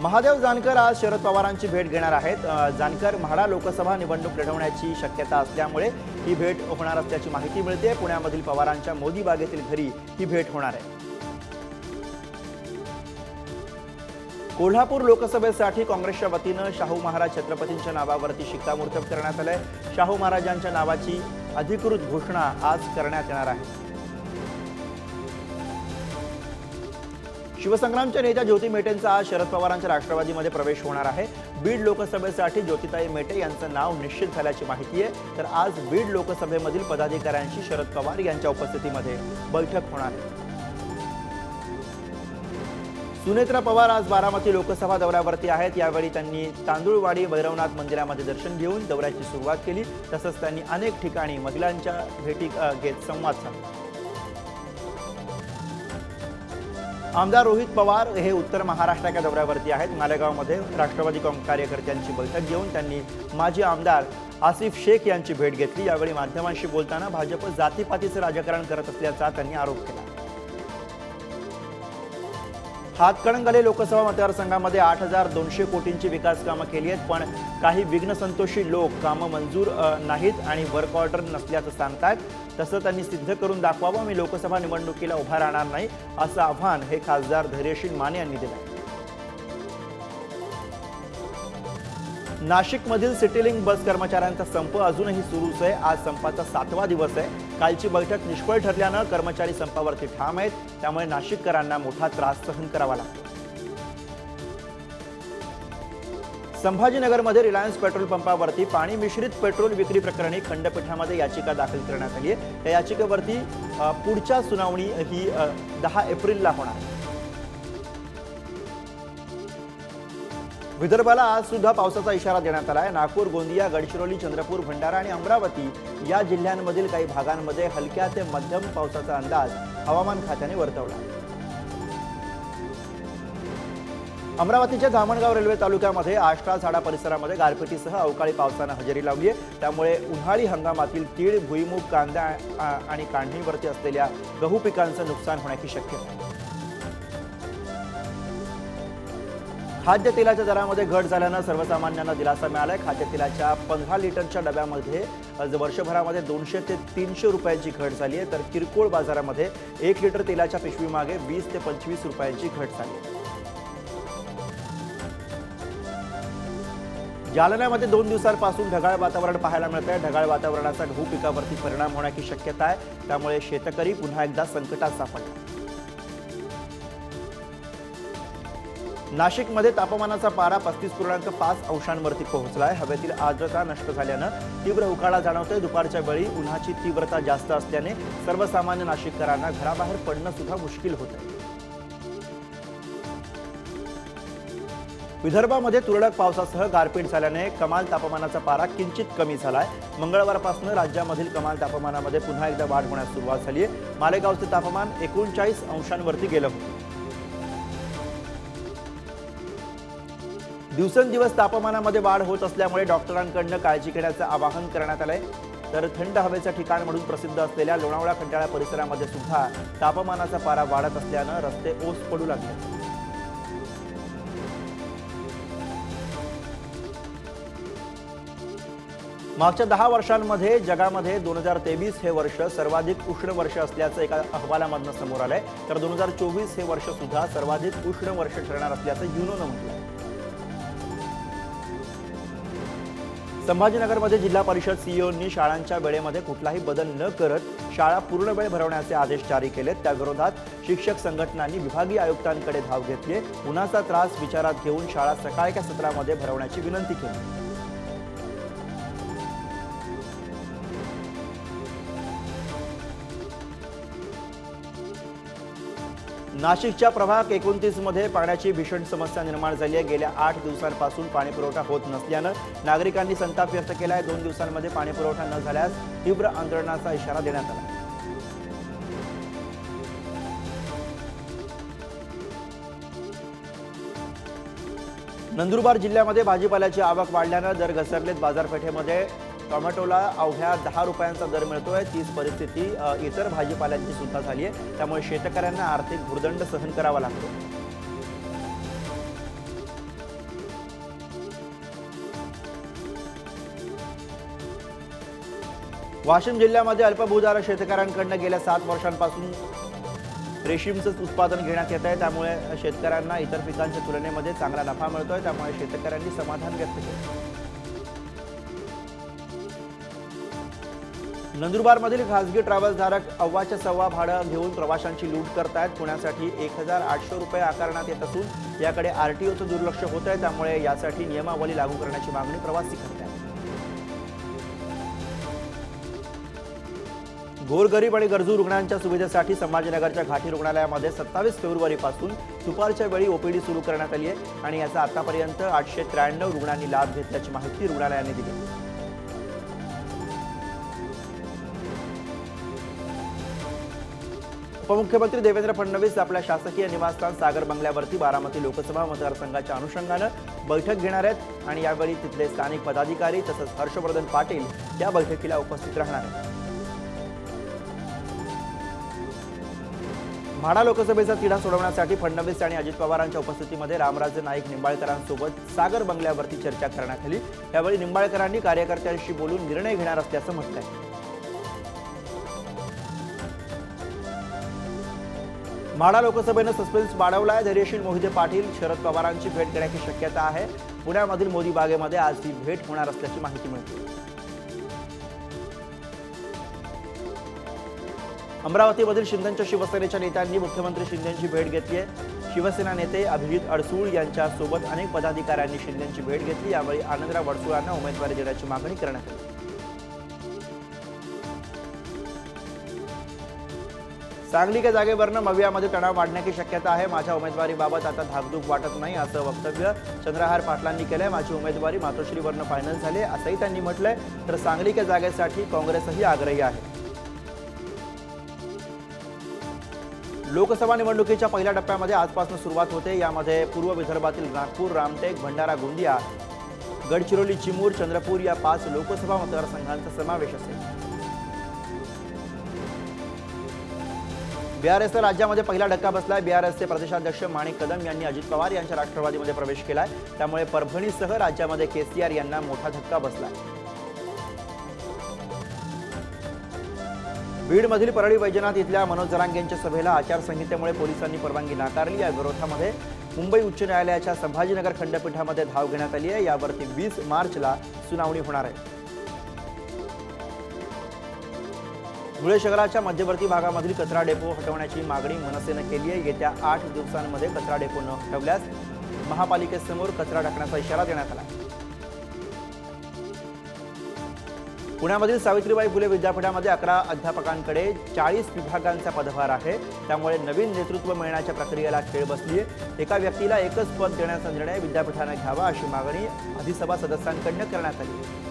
महादेव जानकर आज शरद पवारांची भेट घेणार आहेत। जानकर म्हाडा लोकसभा निवडणूक लढवण्याची शक्यता असल्यामुळे ही भेट होणार असल्याची माहिती मिळते। पुण्यामधील पवारांच्या मोदी बागेतील घरी ही भेट होणार आहे। कोल्हापूर लोकसभेसाठी काँग्रेसच्या वतीने शाहू महाराज छत्रपतींच्या नावावरती शिक्कामोर्तब करण्यात आले। शाहू महाराजांच्या नावाची अधिकृत घोषणा आज करण्यात येणार आहे। शिवसंग्रामच्या नेत्या ज्योती मेटेंचा आज शरद पवारांच्या राष्ट्रवादीमध्ये प्रवेश होणार आहे। बीड लोकसभेसाठी ज्योतिताई मेटे यांचं नाव निश्चित झाल्याची माहिती आहे। तर आज बीड लोकसभेमधील पदाधिकाऱ्यांची शरद पवार यांच्या उपस्थितीमध्ये बैठक होणार आहे। सुनेत्रा पवार आज बारामती लोकसभा दौऱ्यावरती आहेत। यावेळी त्यांनी तांदूळवाडी भैरवनाथ मंदिरामध्ये दर्शन घेऊन दौऱ्याची सुरुवात केली। तसंच त्यांनी अनेक ठिकाणी महिलांच्या भेटी घेत संवाद साधला। आमदार रोहित पवार हे उत्तर महाराष्ट्राच्या दौऱ्यावरती आहेत। मालेगावमध्ये राष्ट्रवादी कार्यकर्त्यांची बैठक घेऊन त्यांनी माजी आमदार आसिफ शेख यांची भेट घेतली। यावेळी माध्यमांशी बोलताना भाजप जातीपातीचे राजकारण करत असल्याचा त्यांनी आरोप केला। हातकणंगले लोकसभा मतदारसंघामध्ये 8,200 कोटींची विकास कामं केली आहेत, पण काही विघ्नसंतोषी लोक कामं मंजूर नाहीत आणि वर्क ऑर्डर नसल्याचं सांगतात। तसं त्यांनी सिद्ध करून दाखवावं, मी लोकसभा निवडणुकीला उभा राहणार नाही असं आव्हान हे खासदार धैर्यशील माने यांनी दिलं। नाशिकमधील सिटीलिंक बस कर्मचाऱ्यांचा संप अजूनही सुरूच आहे। आज संपाचा 7वा दिवस आहे। कालची बैठक निष्फळ ठरल्यानं कर्मचारी संपावरती ठाम आहेत। त्यामुळे नाशिककरांना मोठा त्रास सहन करावा लागतो। संभाजीनगरमध्ये रिलायन्स पेट्रोल पंपावरती पाणी मिश्रित पेट्रोल विक्री प्रकरणी खंडपीठामध्ये याचिका दाखल करण्यात आली आहे। या याचिकेवरती पुढच्या सुनावणी ही 10 एप्रिलला होणार आहे। विदर्भाला आज सुद्धा पावसाचा इशारा देण्यात आला आहे। नागपूर, गोंदिया, गडचिरोली, चंद्रपूर, भंडारा आणि अमरावती या जिल्ह्यांमधील काही भागांमध्ये हलक्या ते मध्यम पावसाचा अंदाज हवामान खात्याने वर्तवला आहे। अमरावतीच्या धामणगाव रेल्वे तालुक्यामध्ये आष्टा झाडा परिसरामध्ये गारपिटीसह अवकाळी पावसाने हजेरी लावली आहे। त्यामुळे उन्हाळी हंगामातील तीळ, भुईमूग, कांदा आणि काढणीवरती असलेल्या गहू पिकांचं नुकसान होण्याची शक्यता आहे। खाद्यतेलाच्या दरामध्ये घट झाल्यानं सर्वसामान्यांना दिलासा मिळालाय। खाद्यतेलाच्या 15 लिटरच्या डब्यामध्ये वर्षभरामध्ये 200 ते 300 रुपयांची घट झाली आहे। तर किरकोळ बाजारामध्ये 1 लिटर तेलाच्या पिशवीमागे 20 ते 25 रुपयांची घट झाली आहे। जालन्यामध्ये 2 दिवसांपासून ढगाळ वातावरण पाहायला मिळत आहे। ढगाळ वातावरणाचा गहू पिकावरती परिणाम होण्याची शक्यता आहे। त्यामुळे शेतकरी पुन्हा एकदा संकटात सापडला। नाशिकमध्ये तापमानाचा पारा 35.5 अंशांवरती पोहोचला आहे। हवेतील आर्द्रता नष्ट झाल्यानं तीव्र उकाडा जाणवतोय। दुपारच्या वेळी उन्हाची तीव्रता जास्त असल्याने सर्वसामान्य नाशिककरांना घराबाहेर पडणं सुद्धा मुश्किल होत आहे। विदर्भामध्ये तुरळक पावसासह गारपीट झाल्याने कमाल तापमानाचा पारा किंचित कमी झाला आहे। मंगळवारपासून राज्यामधील कमाल तापमानामध्ये पुन्हा एकदा वाढ होण्यास सुरुवात झाली आहे। मालेगावचे तापमान 39 अंशांवरती गेलं होतं। दिवसेंदिवस तापमानामध्ये वाढ होत असल्यामुळे डॉक्टरांकडून काळजी घेण्याचं आवाहन करण्यात आलंय। तर थंड हवेचं ठिकाण म्हणून प्रसिद्ध असलेल्या लोणावळा खंडाळा परिसरामध्ये सुद्धा तापमानाचा पारा वाढत असल्यानं रस्ते ओस पडू लागले। मागच्या 10 वर्षांमध्ये जगामध्ये 2023 हे वर्ष सर्वाधिक उष्ण वर्ष असल्याचं एका अहवालामधून समोर आलंय। तर 2024 हे वर्ष सुद्धा सर्वाधिक उष्ण वर्ष ठरणार असल्याचं युनोनं म्हटलंय। संभाजीनगरमध्ये जिल्हा परिषद सीईओंनी शाळांच्या वेळेमध्ये कुठलाही बदल न करत शाळा पूर्ण वेळ भरवण्याचे आदेश जारी केलेत। त्या विरोधात शिक्षक संघटनांनी विभागीय आयुक्तांकडे धाव घेतली। उन्हाचा त्रास विचारात घेऊन शाळा सकाळच्या सत्रामध्ये भरवण्याची विनंती केली। नाशिकच्या प्रभाग 29 मध्ये पाण्याची भीषण समस्या निर्माण झाली आहे। गेल्या 8 दिवसांपासून पाणीपुरवठा होत नसल्यानं नागरिकांनी संताप व्यक्त केला आहे। 2 दिवसांमध्ये पाणीपुरवठा न झाल्यास तीव्र आंदोलनाचा इशारा देण्यात आला। नंदुरबार जिल्ह्यामध्ये भाजीपाल्याची आवक वाढल्यानं दर घसरलेत। बाजारपेठेमध्ये टोमॅटोला अवघ्या 10 रुपयांचा दर मिळतोय। तीच परिस्थिती इतर भाजीपाल्यांची सुद्धा झाली आहे। त्यामुळे शेतकऱ्यांना आर्थिक भुर्दंड सहन करावा लागतो। वाशिम जिल्ह्यामध्ये अल्पभूधारक शेतकऱ्यांकडून गेल्या 7 वर्षांपासून रेशीमचं उत्पादन घेण्यात येत आहे। त्यामुळे शेतकऱ्यांना इतर पिकांच्या तुलनेमध्ये चांगला नफा मिळतोय। त्यामुळे शेतकऱ्यांनी समाधान व्यक्त केले। नंदुरबारमधील खासगी ट्रॅव्हल्सधारक अव्वाच्या सव्वा भाडं घेऊन प्रवाशांची लूट करतायत। पुण्यासाठी 1800 रुपये आकारण्यात येत असून याकडे आरटीओचं दुर्लक्ष होत आहे। त्यामुळे यासाठी नियमावली लागू करण्याची मागणी प्रवासी करत आहेत। गोरगरीब आणि गरजू रुग्णांच्या सुविधेसाठी संभाजीनगरच्या घाटी रुग्णालयामध्ये 27 फेब्रुवारीपासून दुपारच्या वेळी ओपीडी सुरू करण्यात आली आहे आणि याचा आतापर्यंत 893 रुग्णांनी लाभ घेतल्याची माहिती रुग्णालयाने दिली। उपमुख्यमंत्री देवेंद्र फडणवीस आपल्या शासकीय निवासस्थान सागर बंगल्यावरती बारामती लोकसभा मतदारसंघाच्या अनुषंगाने बैठक घेणार आहेत आणि यावेळी तिथले स्थानिक पदाधिकारी तसंच हर्षवर्धन पाटील या बैठकीला उपस्थित राहणार आहेत। म्हाडा लोकसभेचा तिढा सोडवण्यासाठी फडणवीस आणि अजित पवारांच्या उपस्थितीमध्ये रामराजे नाईक निंबाळकरांसोबत सागर बंगल्यावरती चर्चा करण्यात आली। यावेळी निंबाळकरांनी कार्यकर्त्यांशी बोलून निर्णय घेणार असल्याचं म्हटलंय। म्हाडा लोकसभेनं सस्पेन्स वाढवलाय। धैर्यशील मोहिते पाटील शरद पवारांची भेट घेण्याची शक्यता आहे। पुण्यामधील मोदी बागेमध्ये आज ही भेट होणार असल्याची माहिती मिळते। अमरावतीमधील शिंदेच्या शिवसेनेच्या नेत्यांनी मुख्यमंत्री शिंदेची भेट घेतली आहे। शिवसेना नेते अभिजित अडसूळ यांच्या सोबत अनेक पदाधिकाऱ्यांनी शिंदेची भेट घेतली। यावेळी आनंदराव अडसूळांना उमेदवारी देण्याची मागणी करण्यात आली। सांगलीच्या जागेवरनं मवियामध्ये तणाव वाढण्याची शक्यता आहे। माझ्या उमेदवारीबाबत आता धाकधूक वाटत नाही असं वक्तव्य चंद्रहार पाटलांनी केलंय। माझी उमेदवारी मातोश्रीवरनं फायनल झाली असंही त्यांनी म्हटलंय। तर सांगलीच्या जागेसाठी काँग्रेसही आग्रही आहे। लोकसभा निवडणुकीच्या पहिल्या टप्प्यामध्ये आजपासून सुरुवात होते। यामध्ये पूर्व विदर्भातील नागपूर, रामटेक, भंडारा, गोंदिया, गडचिरोली, चिमूर, चंद्रपूर या 5 लोकसभा मतदारसंघांचा समावेश असेल। बीआरएसचा राज्यामध्ये पहिला धक्का बसलाय। बीआरएसचे प्रदेशाध्यक्ष माणिक कदम यांनी अजित पवार यांच्या राष्ट्रवादीमध्ये प्रवेश केलाय। त्यामुळे परभणीसह राज्यामध्ये केसीआर यांना मोठा धक्का बसलाय। बीडमधील परळी वैजनाथ इथल्या मनोज जरांगेंच्या सभेला आचारसंहितेमुळे पोलिसांनी परवानगी नाकारली। या विरोधामध्ये मुंबई उच्च न्यायालयाच्या संभाजीनगर खंडपीठामध्ये धाव घेण्यात आली आहे। यावरती 20 मार्चला सुनावणी होणार आहे। धुळे शहराच्या मध्यवर्ती भागामधील कचरा डेपो हटवण्याची मागणी मनसेनं केली आहे। येत्या 8 दिवसांमध्ये कचरा डेपो न हटवल्यास महापालिकेसमोर कचरा टाकण्याचा इशारा देण्यात आला। पुण्यामधील सावित्रीबाई फुले विद्यापीठामध्ये 11 अध्यापकांकडे 40 विभागांचा पदभार आहे। त्यामुळे नवीन नेतृत्व मिळण्याच्या प्रक्रियेला खेळ बसली आहे। एका व्यक्तीला एकच पद देण्याचा निर्णय विद्यापीठाने घ्यावा अशी मागणी अधिसभा सदस्यांकडून करण्यात आली।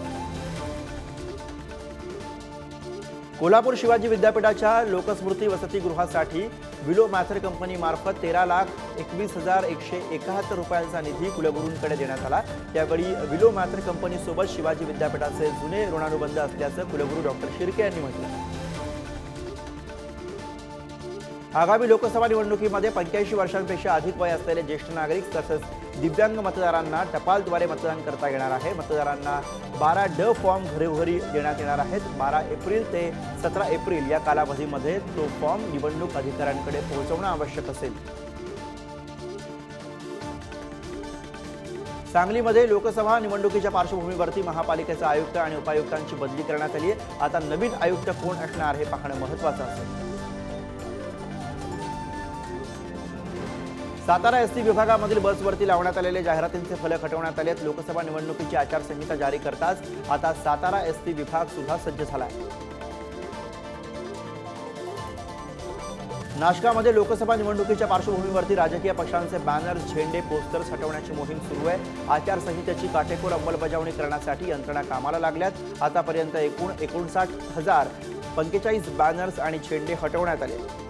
कोल्हापूर शिवाजी विद्यापीठाच्या लोकस्मृती वसतिगृहासाठी विलो मॅथर कंपनी मार्फत 13,21,171 रुपयांचा निधी कुलगुरूंकडे देण्यात आला। यावेळी विलो मॅथर कंपनीसोबत शिवाजी विद्यापीठाचे जुने ऋणानुबंध असल्याचं कुलगुरू डॉक्टर शिर्के यांनी म्हटलं। आगामी लोकसभा निवडणुकीमध्ये 85 वर्षांपेक्षा अधिक वय असलेले ज्येष्ठ नागरिक तसंच दिव्यांग मतदारांना टपालद्वारे मतदान करता येणार आहे। मतदारांना 12 फॉर्म घरोघरी देण्यात येणार आहेत। 12 एप्रिल ते 17 एप्रिल या कालावधीमध्ये तो फॉर्म निवडणूक अधिकाऱ्यांकडे पोहोचवणं आवश्यक असेल। सांगलीमध्ये लोकसभा निवडणुकीच्या पार्श्वभूमीवरती महापालिकेचा आयुक्त आणि उपायुक्तांची बदली करण्यात आली आहे। आता नवीन आयुक्त कोण असणार हे पाहणं महत्त्वाचं असेल। सातारा एसटी विभागामधील बसवरती लावण्यात आलेले जाहिरातींचे फलक हटवण्यात आले आहेत। लोकसभा निवडणुकीची आचारसंहिता जारी करताच आता सातारा एसटी विभाग सुद्धा सज्ज झाला आहे। नाशकामध्ये लोकसभा निवडणुकीच्या पार्श्वभूमीवरती राजकीय पक्षांचे बॅनर्स, झेंडे, पोस्टर्स हटवण्याची मोहीम सुरू आहे। आचारसंहितेची काटेकोर अंमलबजावणी करण्यासाठी यंत्रणा कामाला लागल्यात। आतापर्यंत एकूण 59,045 बॅनर्स आणि झेंडे हटवण्यात आले।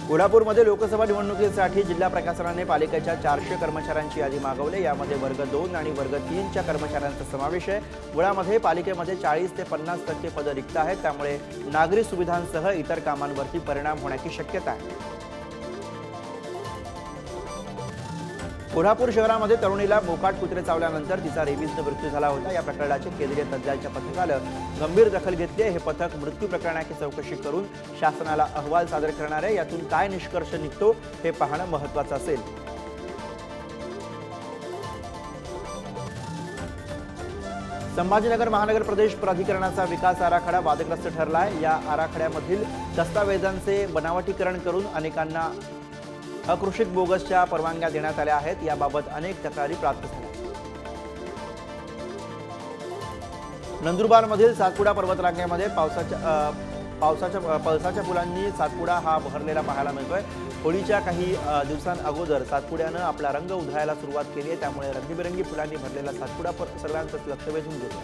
कोल्हापूरमध्ये लोकसभा निवडणुकीसाठी जिल्हा प्रशासनाने पालिकेच्या 400 कर्मचाऱ्यांची यादी मागवली। यामध्ये वर्ग 2 आणि वर्ग 3च्या कर्मचाऱ्यांचा समावेश आहे। मुळामध्ये पालिकेमध्ये 40 ते 50% पदं रिक्त आहेत। त्यामुळे नागरी सुविधांसह इतर कामांवरती परिणाम होण्याची शक्यता आहे। कोल्हापूर शहरामध्ये तरुणीला मोकाट कुत्रे चावल्यानंतर तिचा रेबीजने मृत्यू झाला होता। या प्रकरणाची केंद्रीय तज्ज्ञांच्या पथकानं गंभीर दखल घेतली आहे। हे पथक मृत्यू प्रकरणाची चौकशी करून शासनाला अहवाल सादर करणार आहे। यातून काय निष्कर्ष निघतो हे पाहणं महत्त्वाचं असेल। संभाजीनगर महानगर प्रदेश प्राधिकरणाचा विकास आराखडा वादग्रस्त ठरला आहे। या आराखड्यामधील दस्तावेजांचे बनावटीकरण करून अनेकांना अकृषिक बोगसच्या परवानग्या देण्यात आल्या आहेत। याबाबत अनेक तक्रारी प्राप्त झाल्या। नंदुरबारमधील सातपुडा पर्वतरांगेमध्ये पावसाच्या पुलांनी सातपुडा हा बहरलेला पाहायला मिळतोय। होळीच्या काही दिवसांअगोदर सातपुड्यानं आपला रंग उधळायला सुरुवात केली आहे। त्यामुळे रंगीबेरंगी फुलांनी भरलेला सातपुडा सर्वांचंच लक्ष वेधून घेतो।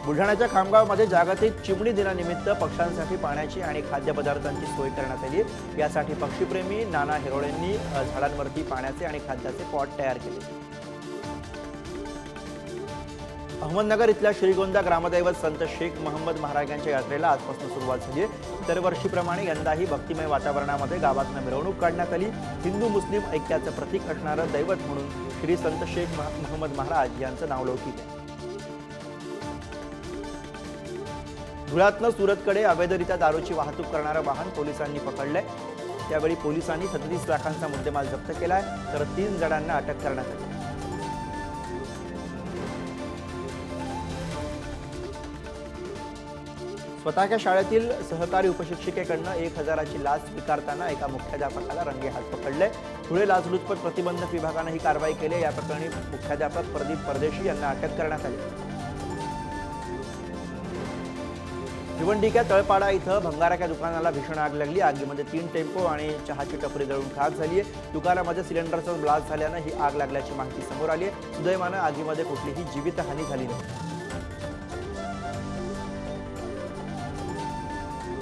बुलढाण्याच्या खामगावमध्ये जागतिक चिमणी दिनानिमित्त पक्ष्यांसाठी पाण्याची आणि खाद्यपदार्थांची सोय करण्यात आली। यासाठी पक्षीप्रेमी नाना हिरोळेंनी झाडांवरती पाण्याचे आणि खाद्याचे पॉट तयार केले। अहमदनगर इथल्या श्रीगोंदा ग्रामदैवत संत शेख महम्मद महाराज यांच्या यात्रेला आजपासून सुरुवात झाली आहे। दरवर्षीप्रमाणे यंदाही भक्तिमय वातावरणामध्ये गावातून मिरवणूक काढण्यात आली। हिंदू मुस्लिम ऐक्याचं प्रतीक असणारं दैवत म्हणून श्री संत शेख महम्मद महाराज यांचं नाव लौकिक आहे। धुळ्यातनं सुरतकडे अवैधरित्या दारूची वाहतूक करणारं वाहन पोलिसांनी पकडलंय। त्यावेळी पोलिसांनी 37 लाखांचा मुद्देमाल जप्त केलाय, तर 3 जणांना अटक करण्यात आली। स्वतःच्या शाळेतील सहकारी उपशिक्षिकेकडनं 1000ची लाच स्वीकारताना एका मुख्याध्यापकाला रंगेहात पकडले। धुळे लाचलुचपत प्रतिबंधक विभागानं ही कारवाई केली। या प्रकरणी मुख्याध्यापक प्रदीप परदेशी यांना अटक करण्यात आली। भिवंडीच्या तळपाडा इथं भंगाराच्या दुकानाला भीषण आग लागली। आगीमध्ये 3 टेम्पो आणि चहाची टपरी जळून खाक झाली आहे। दुकानामध्ये सिलेंडरचा ब्लास्ट झाल्यानं ही आग लागल्याची माहिती समोर आली आहे। सुदैवानं आगीमध्ये कुठलीही जीवितहानी झाली नाही।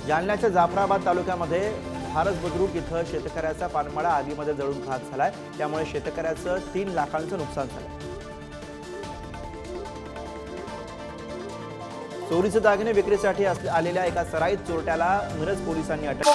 जालन्याच्या जाफराबाद तालुक्यामध्ये भारत बुद्रुक इथं शेतकऱ्याचा पानमळा आगीमध्ये जळून खाक झालाय। त्यामुळे शेतकऱ्याचं 3 लाखांचं नुकसान झालं। चोरीचे दागिने विक्रीसाठी आलेल्या एका सराईत चोरट्याला मिरज पोलिसांनी अटक